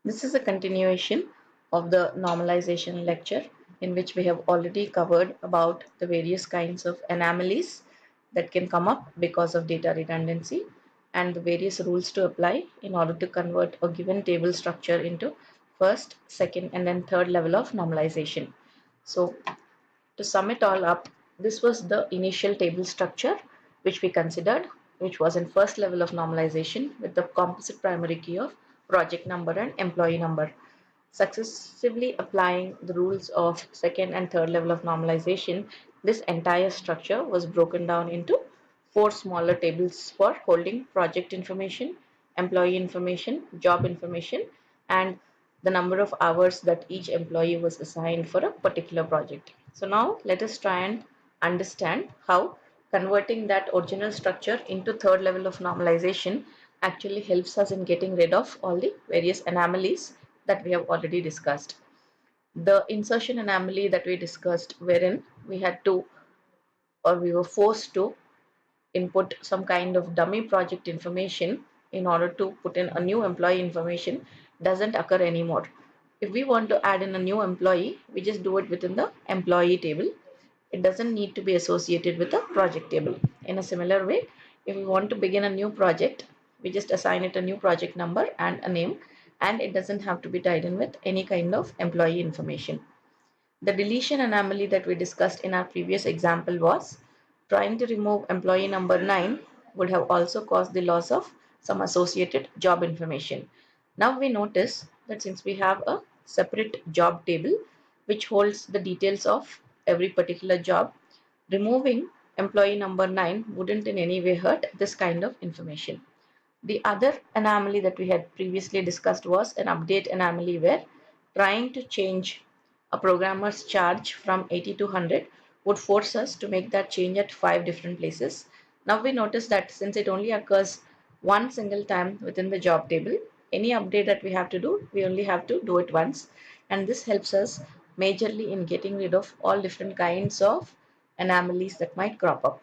This is a continuation of the normalization lecture in which we have already covered about the various kinds of anomalies that can come up because of data redundancy and the various rules to apply in order to convert a given table structure into first, second, and then third level of normalization. So to sum it all up, this was the initial table structure which we considered, which was in first level of normalization with the composite primary key of project number and employee number. Successively applying the rules of second and third level of normalization, this entire structure was broken down into four smaller tables for holding project information, employee information, job information, and the number of hours that each employee was assigned for a particular project. So now let us try and understand how converting that original structure into third level of normalization actually helps us in getting rid of all the various anomalies that we have already discussed. The insertion anomaly that we discussed, wherein we had to or we were forced to input some kind of dummy project information in order to put in a new employee information, doesn't occur anymore. If we want to add in a new employee, we just do it within the employee table. It doesn't need to be associated with a project table. In a similar way, if we want to begin a new project, we just assign it a new project number and a name, and it doesn't have to be tied in with any kind of employee information. The deletion anomaly that we discussed in our previous example was trying to remove employee number 9 would have also caused the loss of some associated job information. Now we notice that since we have a separate job table which holds the details of every particular job, removing employee number 9 wouldn't in any way hurt this kind of information. The other anomaly that we had previously discussed was an update anomaly where trying to change a programmer's charge from 80 to 100 would force us to make that change at 5 different places. Now we notice that since it only occurs one single time within the job table, any update that we have to do, we only have to do it once. And this helps us majorly in getting rid of all different kinds of anomalies that might crop up.